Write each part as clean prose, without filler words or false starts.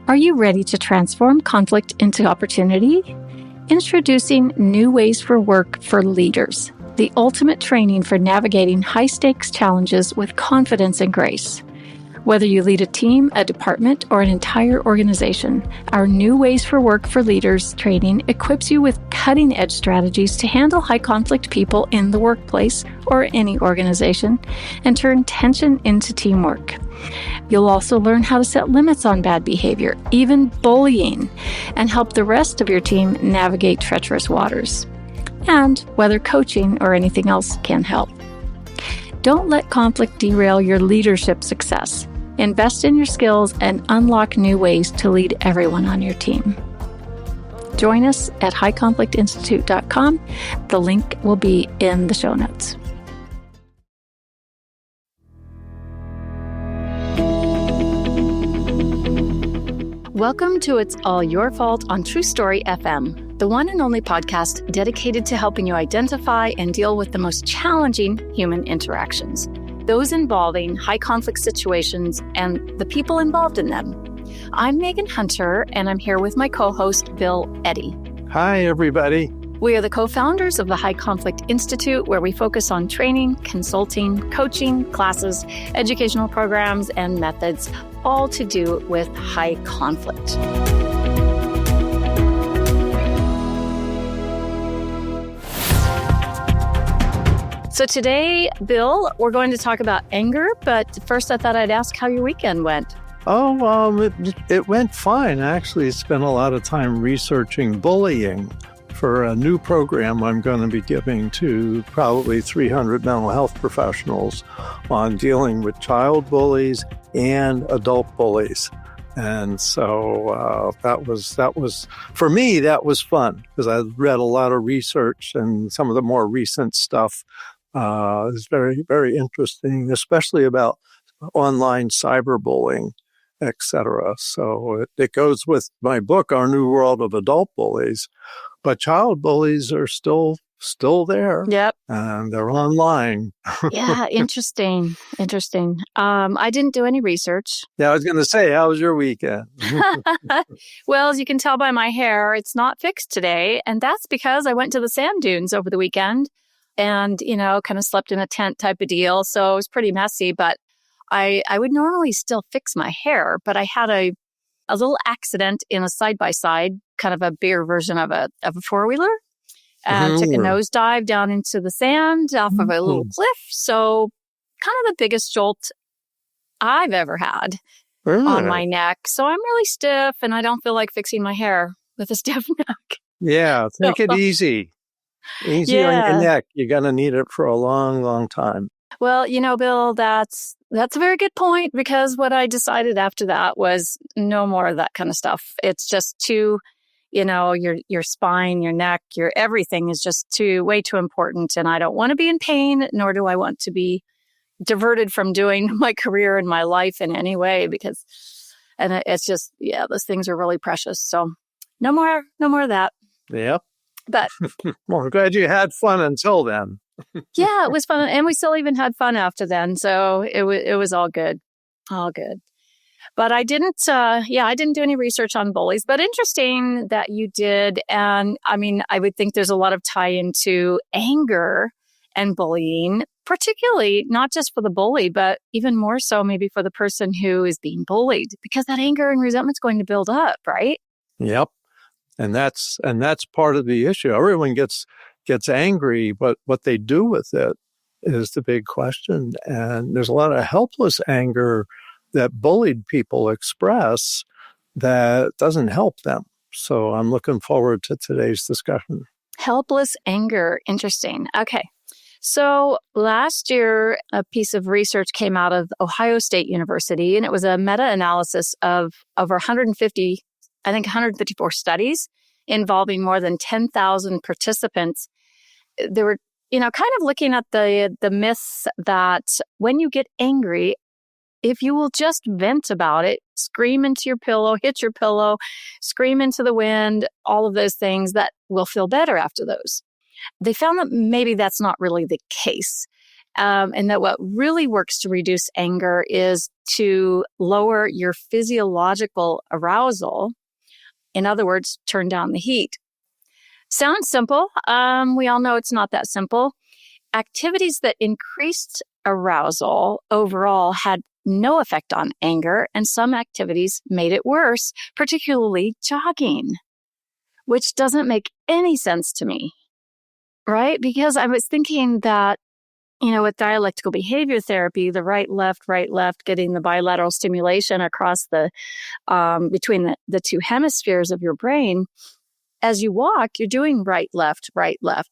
Are you ready to transform conflict into opportunity? Introducing New Ways for Work for Leaders, the ultimate training for navigating high-stakes challenges with confidence and grace. Whether you lead a team, a department, or an entire organization, our New Ways for Work for Leaders training equips you with cutting-edge strategies to handle high-conflict people in the workplace or any organization and turn tension into teamwork. You'll also learn how to set limits on bad behavior, even bullying, and help the rest of your team navigate treacherous waters. And whether coaching or anything else can help. Don't let conflict derail your leadership success. Invest in your skills and unlock new ways to lead everyone on your team. Join us at highconflictinstitute.com. The link will be in the show notes. Welcome to It's All Your Fault on True Story FM, the one and only podcast dedicated to helping you identify and deal with the most challenging human interactions, those involving high conflict situations and the people involved in them. I'm Megan Hunter, and I'm here with my co-host, Bill Eddy. Hi, everybody. We are the co-founders of the High Conflict Institute, where we focus on training, consulting, coaching, classes, educational programs, and methods, all to do with high conflict. So today, Bill, we're going to talk about anger, but first I thought I'd ask how your weekend went. It went fine. Actually, spent a lot of time researching bullying for a new program I'm going to be giving to probably 300 mental health professionals on dealing with child bullies and adult bullies. And so that was for me, that was fun because I read a lot of research, and some of the more recent stuff is very, very interesting, especially about online cyberbullying, etc. So it goes with my book, Our New World of Adult Bullies. But child bullies are still there. Yep. And they're online. Yeah, interesting. I didn't do any research. Yeah, I was going to say, how was your weekend? Well, as you can tell by my hair, it's not fixed today. And that's because I went to the sand dunes over the weekend and, kind of slept in a tent type of deal. So it was pretty messy, but I would normally still fix my hair, but I had a little accident in a side-by-side, kind of a bigger version of a four-wheeler, and took a nosedive down into the sand off of a little cliff. So kind of the biggest jolt I've ever had on my neck. So I'm really stiff, and I don't feel like fixing my hair with a stiff neck. Yeah, take it easy. Easy on your neck. You're going to need it for a long, long time. Well, Bill, that's a very good point, because what I decided after that was no more of that kind of stuff. It's just too, your spine, your neck, your everything is just way too important. And I don't want to be in pain, nor do I want to be diverted from doing my career and my life in any way, and it's just, those things are really precious. So no more of that. Yep. But well, I'm glad you had fun until then. Yeah, it was fun. And we still even had fun after then. So it was all good. All good. But I didn't do any research on bullies, but interesting that you did. And I mean, I would think there's a lot of tie into anger and bullying, particularly not just for the bully, but even more so maybe for the person who is being bullied, because that anger and resentment is going to build up, right? Yep. And that's part of the issue. Everyone gets angry, but what they do with it is the big question. And there's a lot of helpless anger that bullied people express that doesn't help them. So I'm looking forward to today's discussion. Helpless anger. Interesting. Okay. So last year, a piece of research came out of Ohio State University, and it was a meta-analysis of over 154 studies involving more than 10,000 participants. They were, kind of looking at the myth that when you get angry, if you will just vent about it, scream into your pillow, hit your pillow, scream into the wind, all of those things, that will feel better after those. They found that maybe that's not really the case. And that what really works to reduce anger is to lower your physiological arousal. In other words, turn down the heat. Sounds simple. We all know it's not that simple. Activities that increased arousal overall had no effect on anger, and some activities made it worse, particularly jogging, which doesn't make any sense to me, right? Because I was thinking that, with dialectical behavior therapy, the right, left, getting the bilateral stimulation across the between the two hemispheres of your brain. As you walk, you're doing right, left.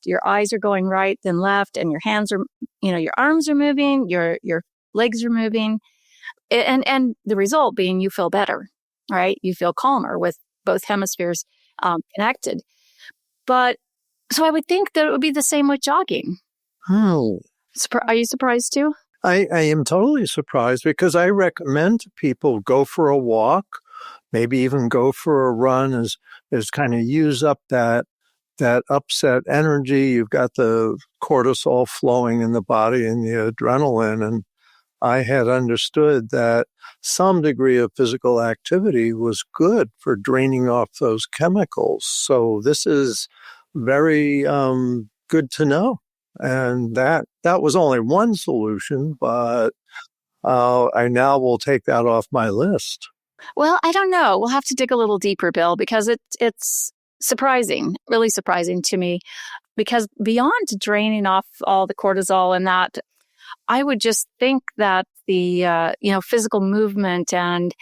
Your eyes are going right, then left, and your hands are, your arms are moving, your legs are moving. And the result being you feel better, right? You feel calmer with both hemispheres connected. But so I would think that it would be the same with jogging. Oh. Are you surprised too? I am totally surprised because I recommend to people go for a walk, maybe even go for a run as kind of use up that upset energy. You've got the cortisol flowing in the body and the adrenaline. And I had understood that some degree of physical activity was good for draining off those chemicals. So this is very good to know. And that was only one solution, but I now will take that off my list. Well, I don't know. We'll have to dig a little deeper, Bill, because it's surprising, really surprising to me. Because beyond draining off all the cortisol and that, I would just think that the physical movement and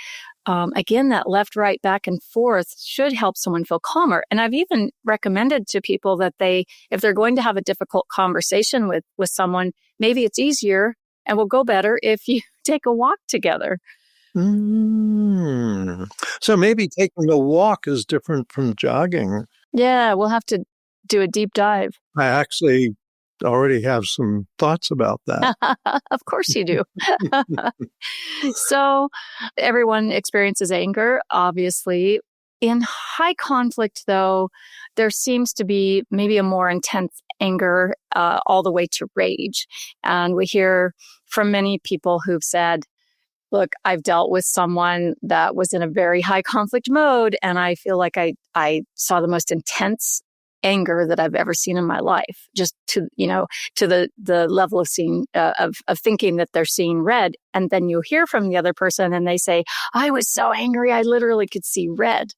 again, that left, right, back and forth should help someone feel calmer. And I've even recommended to people that if they're going to have a difficult conversation with someone, maybe it's easier and will go better if you take a walk together. So maybe taking a walk is different from jogging. Yeah, we'll have to do a deep dive. I actually already have some thoughts about that. Of course you do. So everyone experiences anger, obviously. In high conflict, though, there seems to be maybe a more intense anger all the way to rage. And we hear from many people who've said, look, I've dealt with someone that was in a very high conflict mode, and I feel like I saw the most intense anger that I've ever seen in my life, just to the level of seeing of thinking that they're seeing red. And then you hear from the other person and they say, I was so angry, I literally could see red.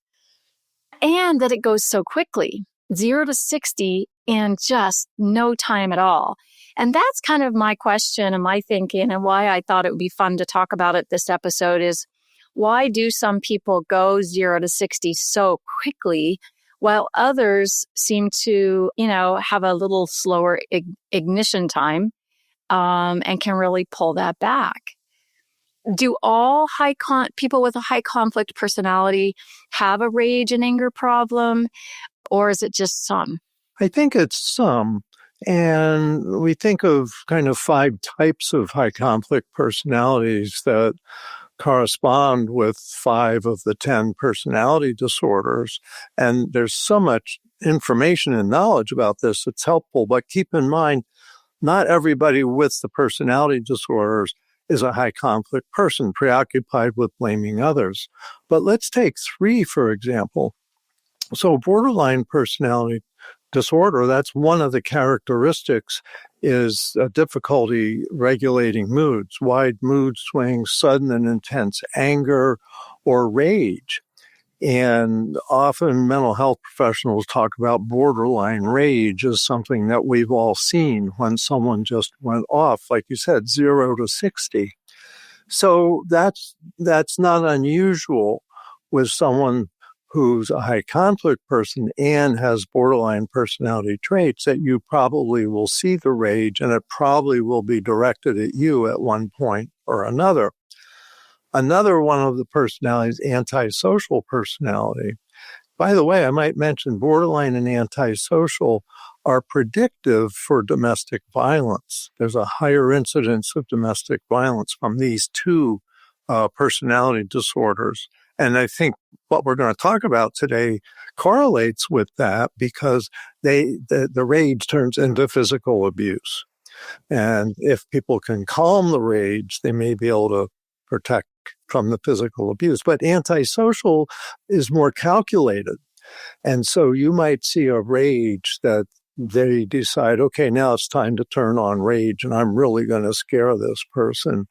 And that it goes so quickly, 0 to 60 in just no time at all. And that's kind of my question and my thinking, and why I thought it would be fun to talk about it this episode is, why do some people go 0 to 60 so quickly, while others seem to, have a little slower ignition time and can really pull that back? Do all people with a high conflict personality have a rage and anger problem, or is it just some? I think it's some. And we think of kind of 5 types of high conflict personalities that correspond with 5 of the 10 personality disorders. And there's so much information and knowledge about this, it's helpful. But keep in mind, not everybody with the personality disorders is a high conflict person, preoccupied with blaming others. But let's take 3, for example. So borderline personality disorder, that's one of the characteristics, is a difficulty regulating moods, wide mood swings, sudden and intense anger, or rage. And often mental health professionals talk about borderline rage as something that we've all seen when someone just went off, like you said, 0 to 60. So that's not unusual with someone who's a high conflict person and has borderline personality traits, that you probably will see the rage and it probably will be directed at you at one point or another. Another one of the personalities, antisocial personality. By the way, I might mention borderline and antisocial are predictive for domestic violence. There's a higher incidence of domestic violence from these 2 personality disorders. And I think what we're going to talk about today correlates with that, because the rage turns into physical abuse. And if people can calm the rage, they may be able to protect from the physical abuse. But antisocial is more calculated. And so you might see a rage that they decide, okay, now it's time to turn on rage and I'm really going to scare this person,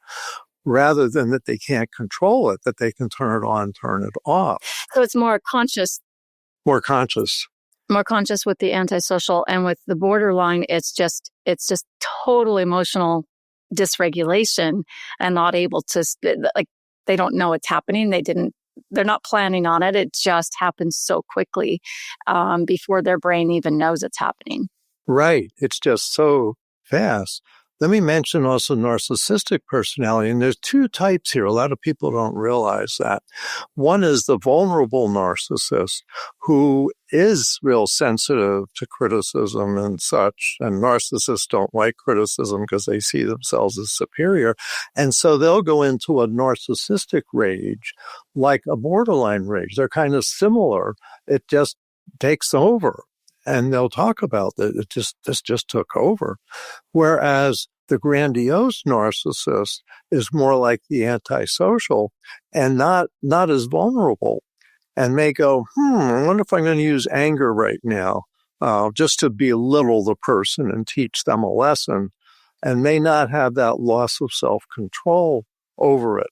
rather than that they can't control it, that they can turn it on, turn it off. So it's more conscious. More conscious. More conscious with the antisocial, and with the borderline, it's just total emotional dysregulation and not able to, like, they don't know it's happening. They're not planning on it. It just happens so quickly before their brain even knows it's happening. Right. It's just so fast. Let me mention also narcissistic personality. And there's two types here. A lot of people don't realize that. One is the vulnerable narcissist, who is real sensitive to criticism and such. And narcissists don't like criticism because they see themselves as superior. And so they'll go into a narcissistic rage like a borderline rage. They're kind of similar. It just takes over. And they'll talk about that. This just took over. Whereas the grandiose narcissist is more like the antisocial and not as vulnerable, and may go, I wonder if I'm going to use anger right now, just to belittle the person and teach them a lesson, and may not have that loss of self-control over it.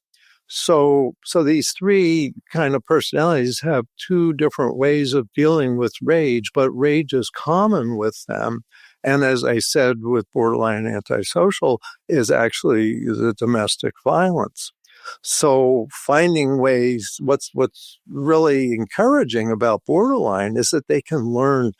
So these three kind of personalities have two different ways of dealing with rage, but rage is common with them. And as I said, with borderline and antisocial is actually the domestic violence. So finding ways, what's really encouraging about borderline is that they can learn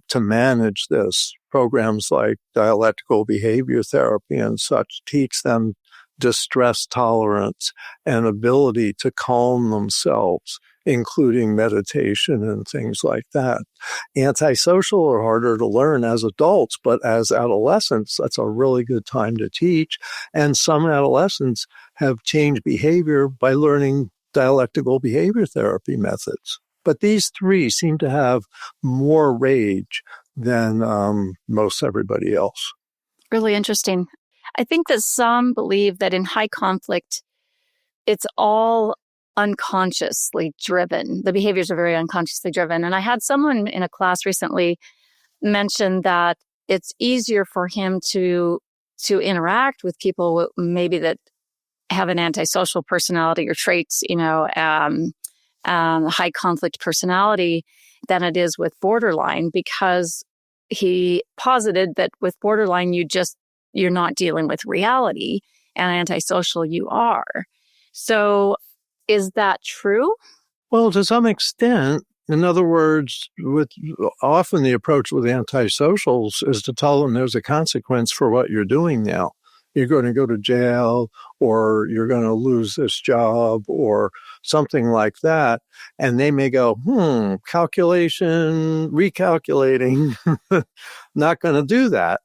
to manage this. Programs like dialectical behavior therapy and such teach them distress tolerance and ability to calm themselves, including meditation and things like that. Antisocial are harder to learn as adults, but as adolescents, that's a really good time to teach. And some adolescents have changed behavior by learning dialectical behavior therapy methods. But these three seem to have more rage than most everybody else. Really interesting. I think that some believe that in high conflict, it's all unconsciously driven. The behaviors are very unconsciously driven. And I had someone in a class recently mention that it's easier for him to interact with people maybe that have an antisocial personality or traits, high conflict personality, than it is with borderline, because he posited that with borderline, you're not dealing with reality, and antisocial you are. So is that true? Well, to some extent. In other words, often the approach with antisocials is to tell them there's a consequence for what you're doing now. You're going to go to jail, or you're going to lose this job, or something like that. And they may go, calculation, recalculating, not going to do that.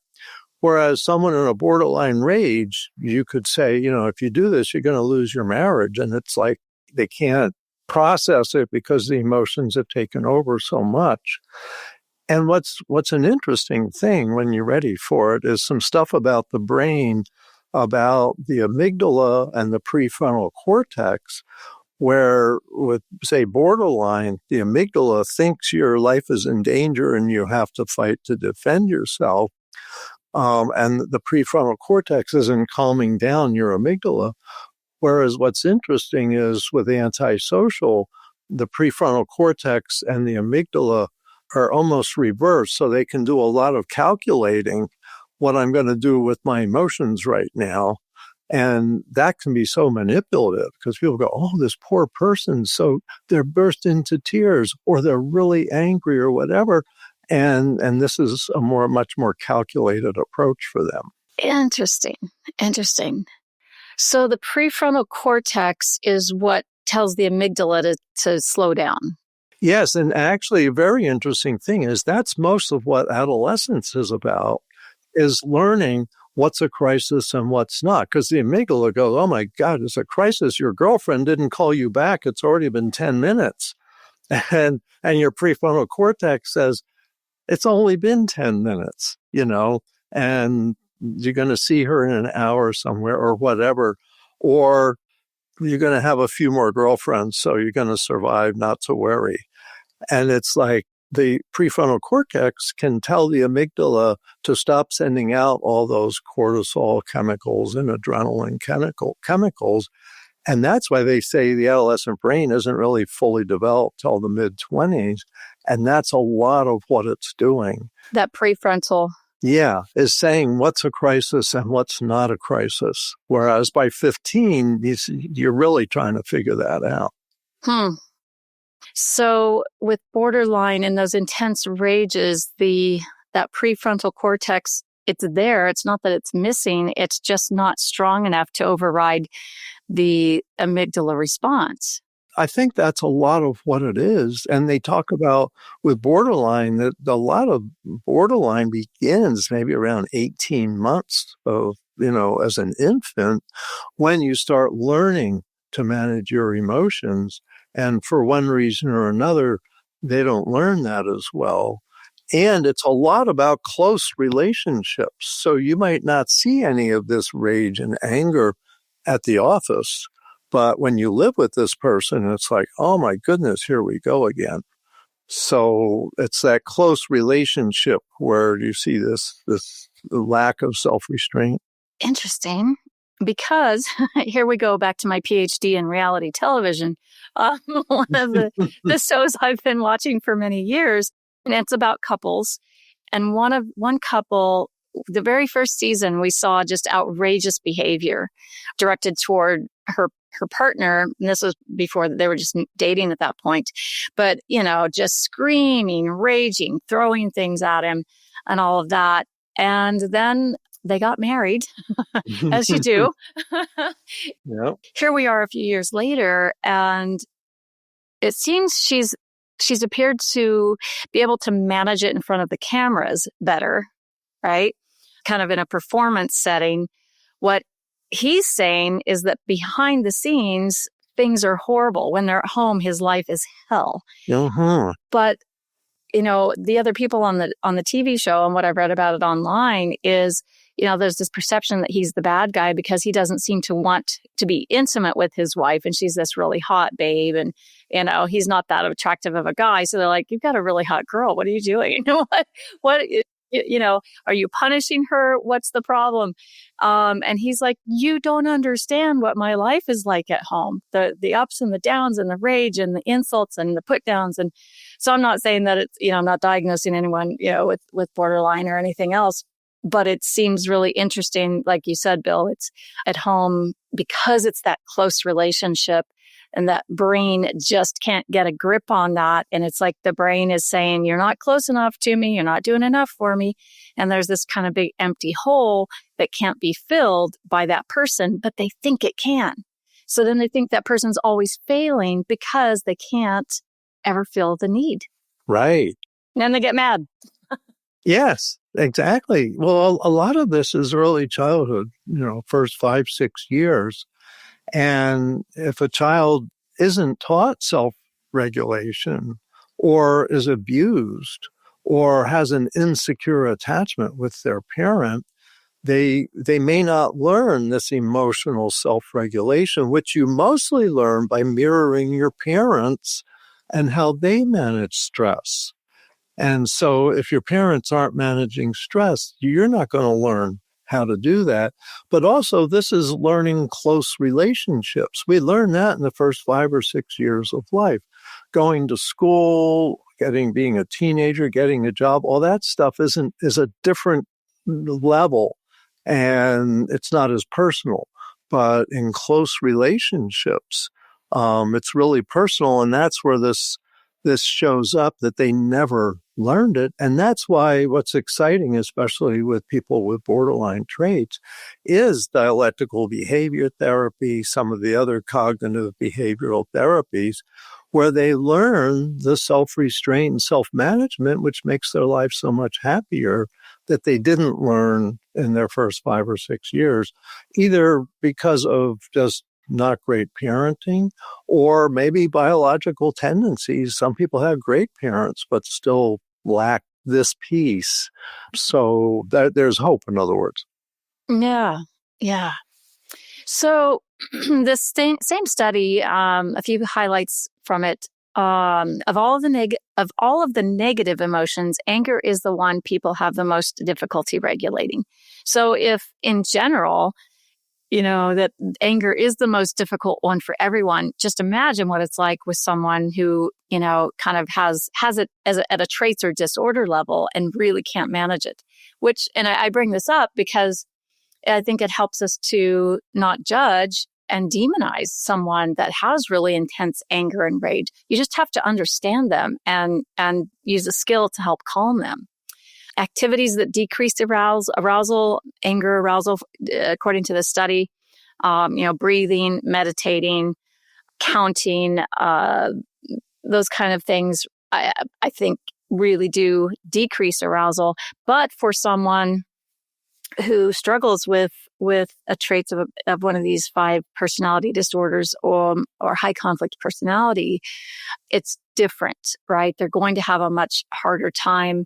Whereas someone in a borderline rage, you could say, if you do this, you're going to lose your marriage. And it's like they can't process it because the emotions have taken over so much. And what's an interesting thing when you're ready for it is some stuff about the brain, about the amygdala and the prefrontal cortex, where with, say, borderline, the amygdala thinks your life is in danger and you have to fight to defend yourself. And the prefrontal cortex isn't calming down your amygdala. Whereas what's interesting is with antisocial, the prefrontal cortex and the amygdala are almost reversed. So they can do a lot of calculating what I'm going to do with my emotions right now. And that can be so manipulative because people go, oh, this poor person. So they're burst into tears, or they're really angry or whatever. And this is a much more calculated approach for them. Interesting. So the prefrontal cortex is what tells the amygdala to slow down. Yes, and actually a very interesting thing is that's most of what adolescence is about, is learning what's a crisis and what's not. Because the amygdala goes, oh my God, it's a crisis. Your girlfriend didn't call you back. It's already been 10 minutes. And your prefrontal cortex says, it's only been 10 minutes, and you're going to see her in an hour somewhere or whatever. Or you're going to have a few more girlfriends, so you're going to survive, not to worry. And it's like the prefrontal cortex can tell the amygdala to stop sending out all those cortisol chemicals and adrenaline chemicals. And that's why they say the adolescent brain isn't really fully developed till the mid-20s. And that's a lot of what it's doing. That prefrontal. Yeah, is saying what's a crisis and what's not a crisis. Whereas by 15, you're really trying to figure that out. So with borderline and those intense rages, that prefrontal cortex, it's there. It's not that it's missing. It's just not strong enough to override the amygdala response. I think that's a lot of what it is. And they talk about with borderline that a lot of borderline begins maybe around 18 months of, as an infant, when you start learning to manage your emotions. And for one reason or another, they don't learn that as well. And it's a lot about close relationships. So you might not see any of this rage and anger at the office. But when you live with this person, it's like, oh my goodness, here we go again. So it's that close relationship where you see this lack of self-restraint. Interesting. Because here we go back to my PhD in reality television. One of the shows I've been watching for many years, and it's about couples. And one couple, the very first season, we saw just outrageous behavior directed toward her partner. And this was before they were just dating at that point. But, just screaming, raging, throwing things at him and all of that. And then they got married, as you do. Yep. Here we are a few years later, and it seems she's appeared to be able to manage it in front of the cameras better, right? Kind of in a performance setting. What he's saying is that behind the scenes, things are horrible. When they're at home, his life is hell. Uh-huh. But, the other people on the TV show and what I've read about it online is, there's this perception that he's the bad guy because he doesn't seem to want to be intimate with his wife. And she's this really hot babe. And, he's not that attractive of a guy. So they're like, you've got a really hot girl. What are you doing? What, are you punishing her? What's the problem? And he's like, you don't understand what my life is like at home. The ups and the downs and the rage and the insults and the put downs. And so I'm not saying that it's, I'm not diagnosing anyone, with borderline or anything else. But it seems really interesting, like you said, Bill, it's at home because it's that close relationship and that brain just can't get a grip on that. And it's like the brain is saying, you're not close enough to me. You're not doing enough for me. And there's this kind of big empty hole that can't be filled by that person, but they think it can. So then they think that person's always failing because they can't ever feel the need. Right. And then they get mad. Yes, exactly. Well, a lot of this is early childhood, first 5-6 years. And if a child isn't taught self-regulation or is abused or has an insecure attachment with their parent, they may not learn this emotional self-regulation, which you mostly learn by mirroring your parents and how they manage stress. And so if your parents aren't managing stress, you're not going to learn how to do that. But also, this is learning close relationships. We learn that in the first 5 or 6 years of life. Going to school, being a teenager, getting a job, all that stuff is a different level. And it's not as personal. But in close relationships, it's really personal. And that's where this shows up, that they never learned it. And that's why what's exciting, especially with people with borderline traits, is dialectical behavior therapy, some of the other cognitive behavioral therapies, where they learn the self-restraint and self-management, which makes their life so much happier, that they didn't learn in their first 5 or 6 years, either because of just not great parenting, or maybe biological tendencies. Some people have great parents, but still lack this piece. So there's hope, in other words. Yeah. So This same study, a few highlights from it. Of all of the negative emotions, anger is the one people have the most difficulty regulating. So if in general, that anger is the most difficult one for everyone, just imagine what it's like with someone who, kind of has it at a traits or disorder level and really can't manage it. And I bring this up because I think it helps us to not judge and demonize someone that has really intense anger and rage. You just have to understand them and use a skill to help calm them. Activities that decrease arousal, anger arousal, according to the study, breathing, meditating, counting, those kind of things, I think really do decrease arousal. But for someone who struggles with a traits of one of these 5 personality disorders or high conflict personality, it's different, right? They're going to have a much harder time.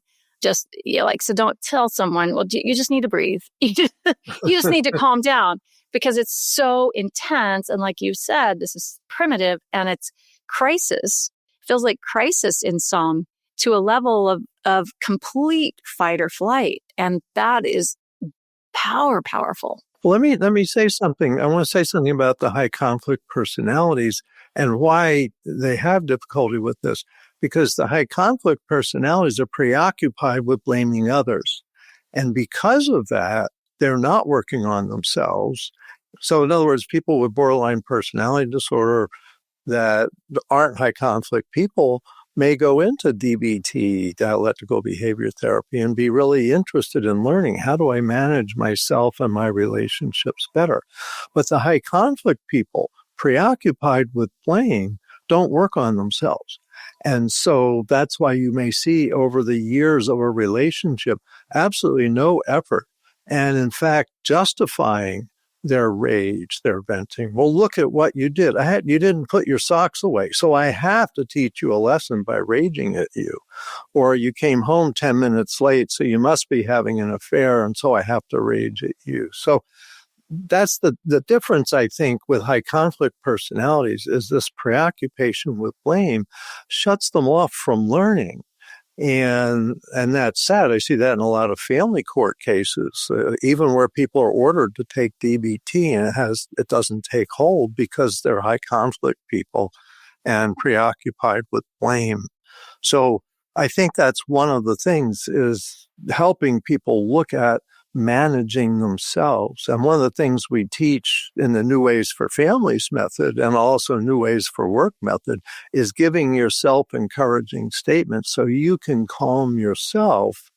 So don't tell someone, well, you just need to breathe. You just need to calm down, because it's so intense. And like you said, this is primitive and it's crisis. It feels like crisis in some, to a level of complete fight or flight. And that is powerful. Well, let me say something. I want to say something about the high conflict personalities and why they have difficulty with this. Because the high conflict personalities are preoccupied with blaming others. And because of that, they're not working on themselves. So in other words, people with borderline personality disorder that aren't high conflict people may go into DBT, dialectical behavior therapy, and be really interested in learning, how do I manage myself and my relationships better? But the high conflict people, preoccupied with blame, don't work on themselves. And so that's why you may see over the years of a relationship, absolutely no effort. And in fact, justifying their rage, their venting. Well, look at what you did. You didn't put your socks away, so I have to teach you a lesson by raging at you. Or you came home 10 minutes late, so you must be having an affair, and so I have to rage at you. So that's the difference, I think, with high conflict personalities, is this preoccupation with blame shuts them off from learning. And that's sad. I see that in a lot of family court cases, even where people are ordered to take DBT and it doesn't take hold because they're high conflict people and preoccupied with blame. So I think that's one of the things, is helping people look at managing themselves. And one of the things we teach in the New Ways for Families method, and also New Ways for Work method, is giving yourself encouraging statements so you can calm yourself.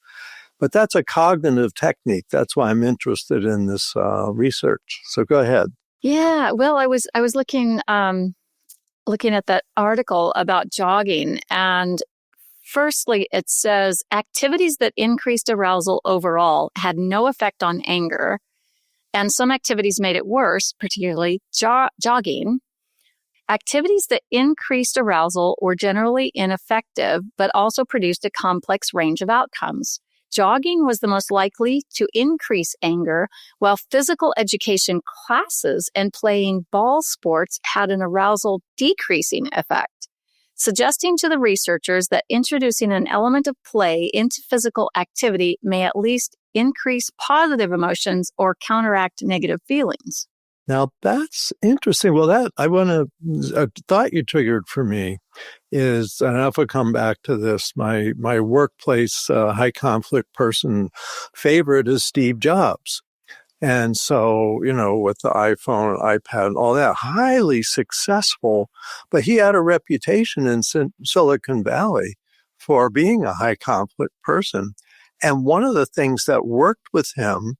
But that's a cognitive technique. That's why I'm interested in this research. So go ahead. Yeah, well, I was looking at that article about jogging, and firstly, it says activities that increased arousal overall had no effect on anger, and some activities made it worse, particularly jogging. Activities that increased arousal were generally ineffective, but also produced a complex range of outcomes. Jogging was the most likely to increase anger, while physical education classes and playing ball sports had an arousal decreasing effect, suggesting to the researchers that introducing an element of play into physical activity may at least increase positive emotions or counteract negative feelings. Now, that's interesting. Well, a thought you triggered for me is, and I'll have to come back to this, my workplace high conflict person favorite is Steve Jobs. And so, with the iPhone, iPad, all that, highly successful, but he had a reputation in Silicon Valley for being a high conflict person. And one of the things that worked with him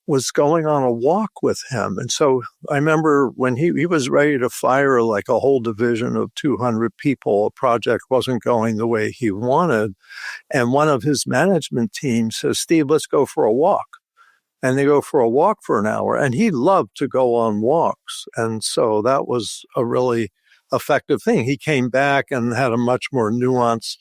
was going on a walk with him. And so I remember when he was ready to fire like a whole division of 200 people, a project wasn't going the way he wanted. And one of his management team says, Steve, let's go for a walk. And they go for a walk for an hour. And he loved to go on walks. And so that was a really effective thing. He came back and had a much more nuanced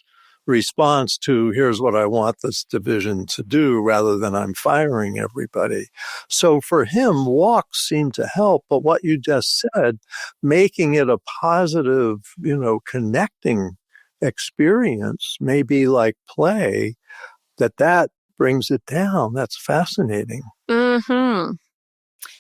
response to here's what I want this division to do rather than I'm firing everybody. So for him, walks seem to help. But what you just said, making it a positive, connecting experience, maybe like play, that brings it down. That's fascinating. Mm-hmm.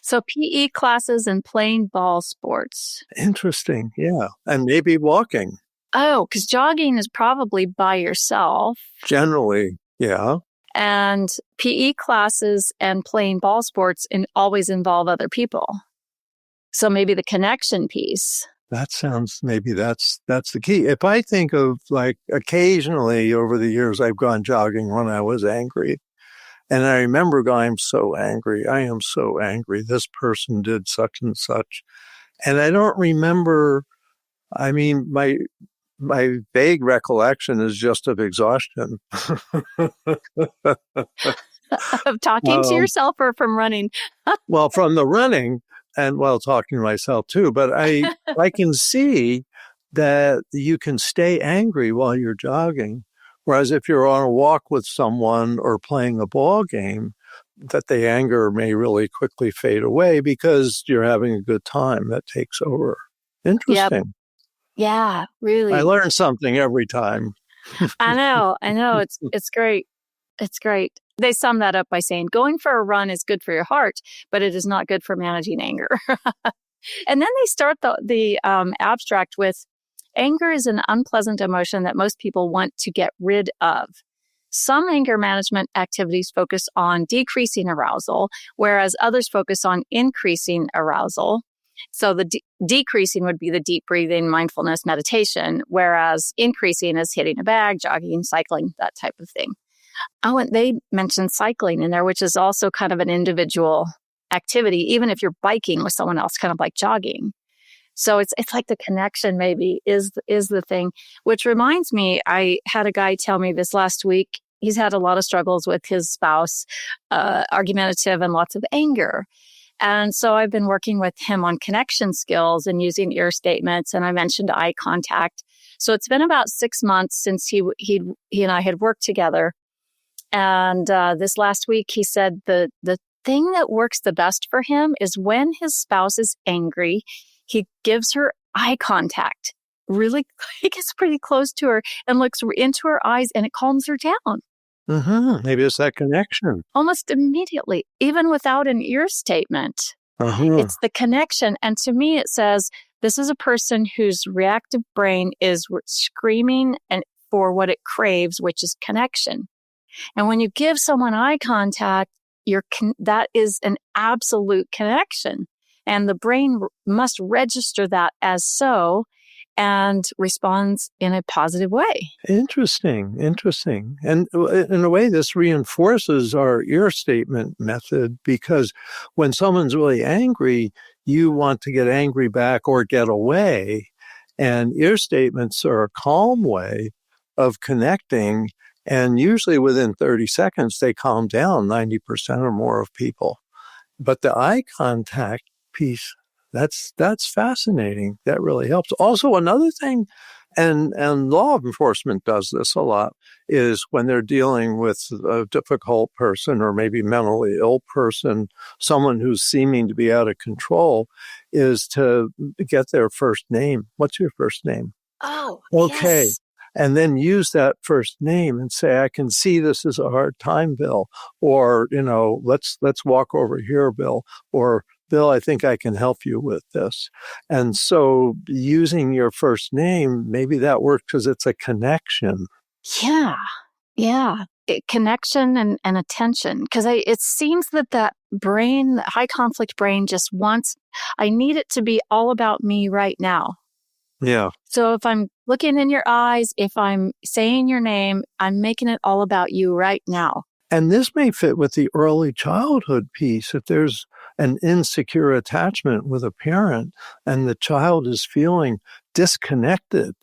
So PE classes and playing ball sports. Interesting. Yeah. And maybe walking. Oh, because jogging is probably by yourself. Generally, yeah. And PE classes and playing ball sports always involve other people. So maybe the connection piece. That sounds, maybe that's the key. If I think of like occasionally over the years, I've gone jogging when I was angry. And I remember going, I'm so angry. I am so angry. This person did such and such. And I don't remember, I mean, my vague recollection is just of exhaustion. Of talking to yourself or from running? Well, from the running and talking to myself too. But I can see that you can stay angry while you're jogging. Whereas if you're on a walk with someone or playing a ball game, that the anger may really quickly fade away because you're having a good time. That takes over. Interesting. Yep. Yeah, really. I learn something every time. I know. It's great. It's great. They sum that up by saying going for a run is good for your heart, but it is not good for managing anger. And then they start the abstract with anger is an unpleasant emotion that most people want to get rid of. Some anger management activities focus on decreasing arousal, whereas others focus on increasing arousal. So the decreasing would be the deep breathing, mindfulness, meditation, whereas increasing is hitting a bag, jogging, cycling, that type of thing. Oh, and they mentioned cycling in there, which is also kind of an individual activity, even if you're biking with someone else, kind of like jogging. So it's like the connection maybe is the thing, which reminds me, I had a guy tell me this last week. He's had a lot of struggles with his spouse, argumentative and lots of anger. And so I've been working with him on connection skills and using ear statements. And I mentioned eye contact. So it's been about 6 months since he and I had worked together. And this last week, he said the thing that works the best for him is when his spouse is angry, he gives her eye contact. Really, he gets pretty close to her and looks into her eyes, and it calms her down. Mm-hmm. Maybe it's that connection. Almost immediately, even without an ear statement. It's the connection. And to me, it says this is a person whose reactive brain is screaming and for what it craves, which is connection. And when you give someone eye contact, that is an absolute connection. And the brain must register that as so and responds in a positive way. Interesting. And in a way, this reinforces our ear statement method because when someone's really angry, you want to get angry back or get away. And ear statements are a calm way of connecting. And usually within 30 seconds, they calm down 90% or more of people. But the eye contact piece, that's fascinating. That really helps. Also, another thing, and law enforcement does this a lot, is when they're dealing with a difficult person or maybe mentally ill person, someone who's seeming to be out of control, is to get their first name. What's your first name? Oh, okay. Yes. And then use that first name and say, I can see this is a hard time, Bill. Or, let's walk over here, Bill. Or, Bill, I think I can help you with this. And so using your first name, maybe that works because it's a connection. Yeah. Connection and attention. Because it seems that brain, the high conflict brain just wants, I need it to be all about me right now. Yeah. So if I'm looking in your eyes, if I'm saying your name, I'm making it all about you right now. And this may fit with the early childhood piece. If there's an insecure attachment with a parent and the child is feeling disconnected,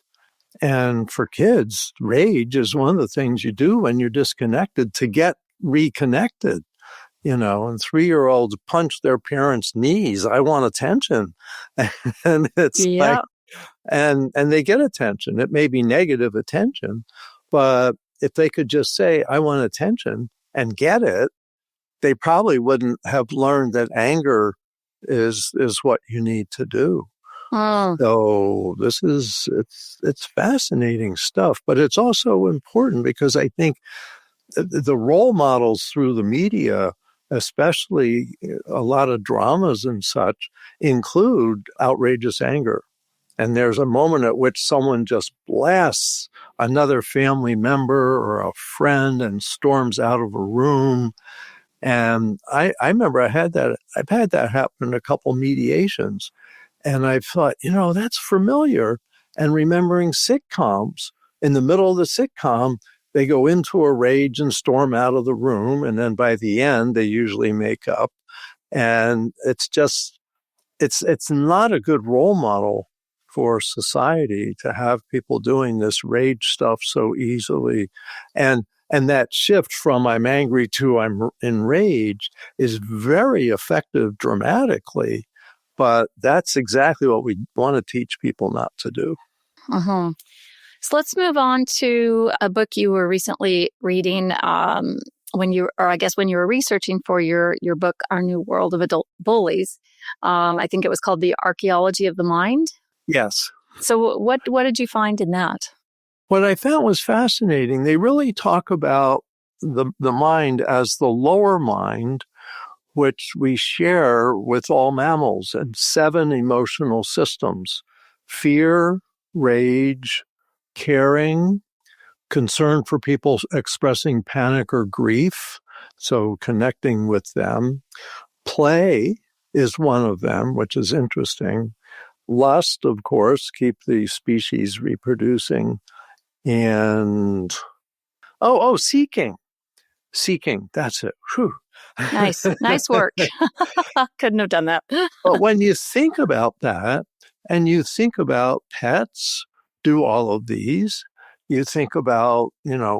and for kids, rage is one of the things you do when you're disconnected to get reconnected. And 3-year-olds punch their parents' knees. I want attention. And it's like, and they get attention. It may be negative attention, But if they could just say, I want attention and get it, they probably wouldn't have learned that anger is what you need to do. Mm. So it's fascinating stuff, but it's also important because I think the role models through the media, especially a lot of dramas and such, include outrageous anger. And there's a moment at which someone just blasts another family member or a friend and storms out of a room. And I remember I've had that happen in a couple mediations. And I thought, that's familiar. And remembering sitcoms, in the middle of the sitcom, they go into a rage and storm out of the room. And then by the end, they usually make up. And it's not a good role model for society to have people doing this rage stuff so easily. And that shift from I'm angry to I'm enraged is very effective dramatically. But that's exactly what we want to teach people not to do. Uh-huh. So let's move on to a book you were recently reading when you were researching for your book, Our New World of Adult Bullies. I think it was called The Archaeology of the Mind. Yes. So what did you find in that? What I found was fascinating. They really talk about the mind as the lower mind, which we share with all mammals, and 7 emotional systems: fear, rage, caring, concern for people expressing panic or grief, so connecting with them. Play is one of them, which is interesting. Lust, of course, keep the species reproducing. And, seeking. Seeking, that's it. Whew. Nice work. Couldn't have done that. But when you think about that, and you think about pets do all of these, you think about,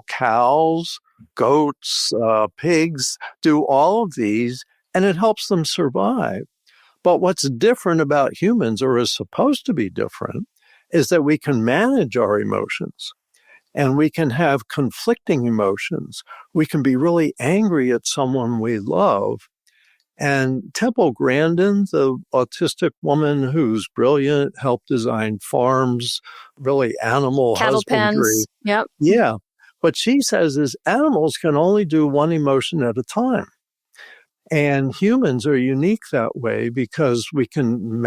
cows, goats, pigs do all of these, and it helps them survive. But what's different about humans, or is supposed to be different, is that we can manage our emotions. And we can have conflicting emotions. We can be really angry at someone we love. And Temple Grandin, the autistic woman who's brilliant, helped design farms, really animal Cattle husbandry. pens. Yep. Yeah. What she says is animals can only do one emotion at a time. And humans are unique that way because we can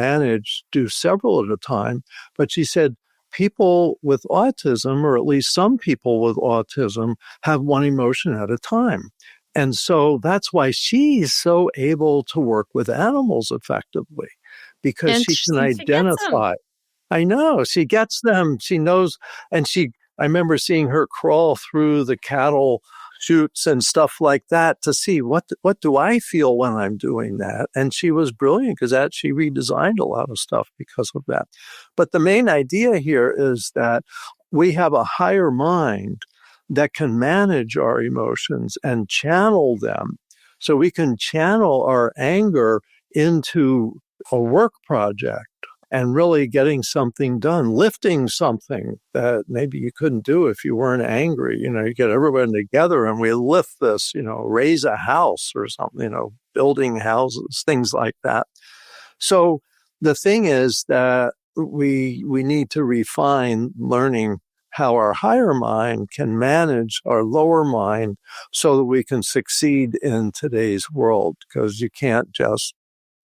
do several at a time. But she said, people with autism, or at least some people with autism, have one emotion at a time. And so that's why she's so able to work with animals effectively, because she can identify. I know, she gets them, she knows, and I remember seeing her crawl through the cattle chutes and stuff like that to see what do I feel when I'm doing that. And she was brilliant because she redesigned a lot of stuff because of that. But the main idea here is that we have a higher mind that can manage our emotions and channel them. So we can channel our anger into a work project and really getting something done, lifting something that maybe you couldn't do if you weren't angry. You get everyone together and we lift this, raise a house or something, building houses, things like that. So the thing is that we need to refine learning how our higher mind can manage our lower mind so that we can succeed in today's world, because you can't just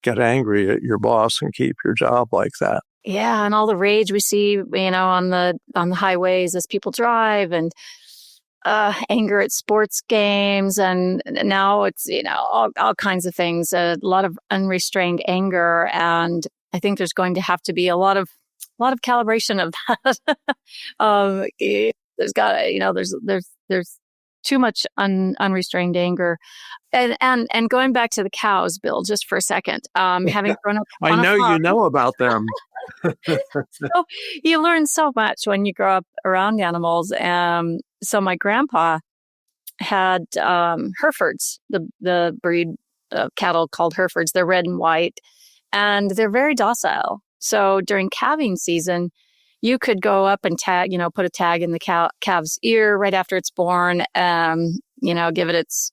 get angry at your boss and keep your job like that. Yeah, and all the rage we see, on the highways as people drive, and anger at sports games, and now it's all kinds of things. A lot of unrestrained anger, and I think there's going to have to be a lot of calibration of that. There's got there's too much unrestrained anger. And going back to the cows, Bill, just for a second, having grown up I know you know about them. So you learn so much when you grow up around animals. So my grandpa had Herefords, the breed of cattle called Herefords. They're red and white, and they're very docile. So during calving season, you could go up and put a tag in the calf's ear right after it's born, give it its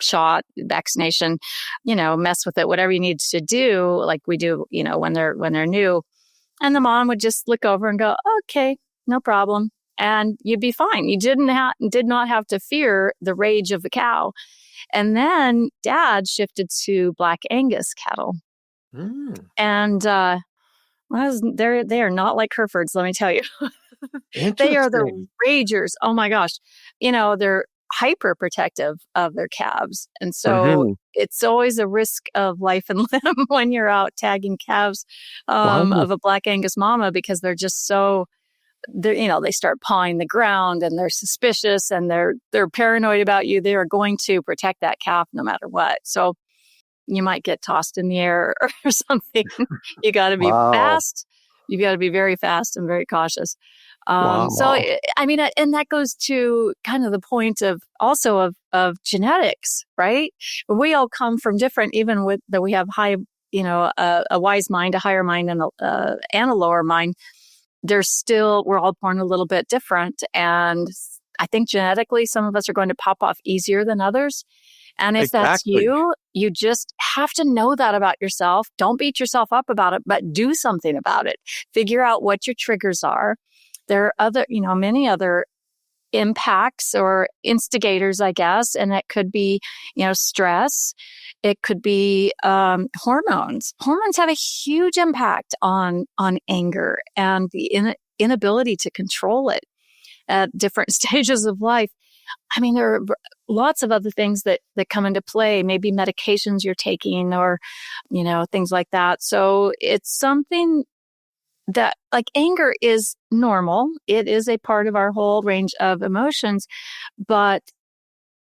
shot, vaccination, mess with it, whatever you need to do, like we do, when they're new. And the mom would just look over and go, okay, no problem. And you'd be fine. You did not have to fear the rage of the cow. And then Dad shifted to Black Angus cattle. And they are not like Herefords, let me tell you. They are the ragers. Oh my gosh. They're hyper protective of their calves. And so it's always a risk of life and limb when you're out tagging calves of a Black Angus mama, because they're just so, they start pawing the ground and they're suspicious and they're paranoid about you. They are going to protect that calf no matter what. So you might get tossed in the air or something. You got to be fast. You got to be very fast and very cautious. So, and that goes to kind of the point of genetics, right? We all come from different, even with that we have high, a wise mind, a higher mind, and a lower mind. We're all born a little bit different. And I think genetically, some of us are going to pop off easier than others. And if that's you, you just have to know that about yourself. Don't beat yourself up about it, but do something about it. Figure out what your triggers are. There are many other impacts or instigators, I guess, and that could be, stress. It could be hormones. Hormones have a huge impact on anger and the inability to control it at different stages of life. I mean, there are lots of other things that come into play, maybe medications you're taking or, things like that. So it's something that, like, anger is normal. It is a part of our whole range of emotions, but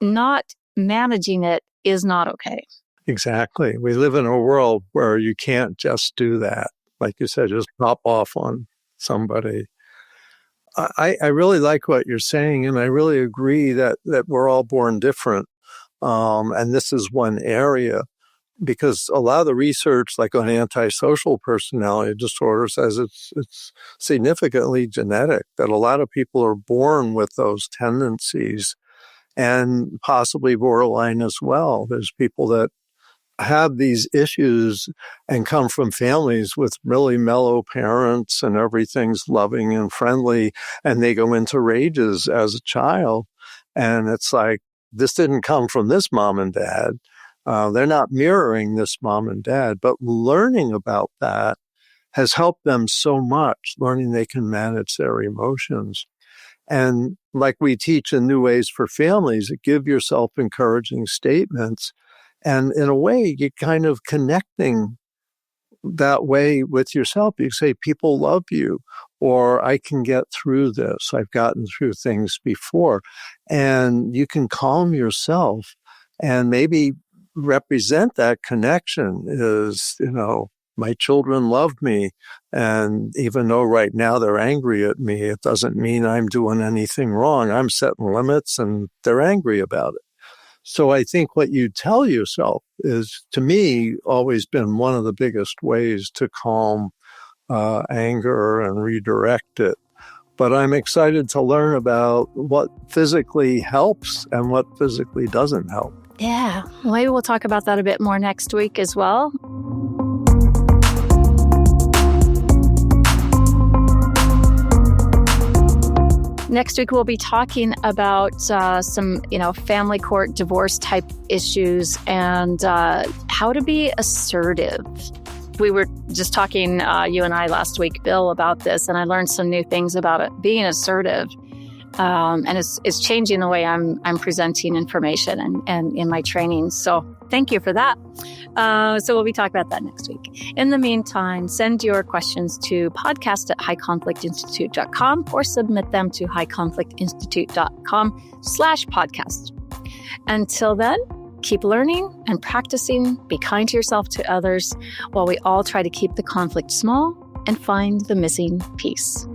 not managing it is not okay. Exactly. We live in a world where you can't just do that. Like you said, just pop off on somebody. I really like what you're saying, and I really agree that we're all born different. And this is one area, because a lot of the research, like on antisocial personality disorder, says it's significantly genetic, that a lot of people are born with those tendencies, and possibly borderline as well. There's people that have these issues and come from families with really mellow parents and everything's loving and friendly, and they go into rages as a child. And it's like, this didn't come from this mom and dad. They're not mirroring this mom and dad, but learning about that has helped them so much, learning they can manage their emotions. And like we teach in New Ways for Families, give yourself encouraging statements. And in a way, you're kind of connecting that way with yourself. You say, people love you, or I can get through this. I've gotten through things before. And you can calm yourself and maybe represent that connection is, my children love me. And even though right now they're angry at me, it doesn't mean I'm doing anything wrong. I'm setting limits and they're angry about it. So I think what you tell yourself is, to me, always been one of the biggest ways to calm anger and redirect it. But I'm excited to learn about what physically helps and what physically doesn't help. Yeah, maybe we'll talk about that a bit more next week as well. Next week, we'll be talking about some, family court divorce type issues and how to be assertive. We were just talking, you and I last week, Bill, about this, and I learned some new things about it, being assertive. And it's changing the way I'm presenting information and in my training. So thank you for that. So we'll be talking about that next week. In the meantime, send your questions to podcast@highconflictinstitute.com or submit them to highconflictinstitute.com/podcast. Until then, keep learning and practicing. Be kind to yourself, to others, while we all try to keep the conflict small and find the missing piece.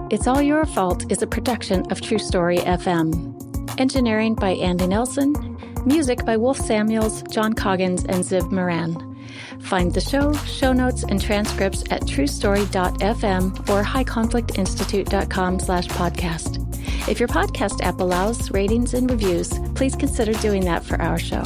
It's All Your Fault is a production of True Story FM. Engineering by Andy Nelson. Music by Wolf Samuels, John Coggins, and Ziv Moran. Find the show notes, and transcripts at truestory.fm or highconflictinstitute.com/podcast. If your podcast app allows ratings and reviews, please consider doing that for our show.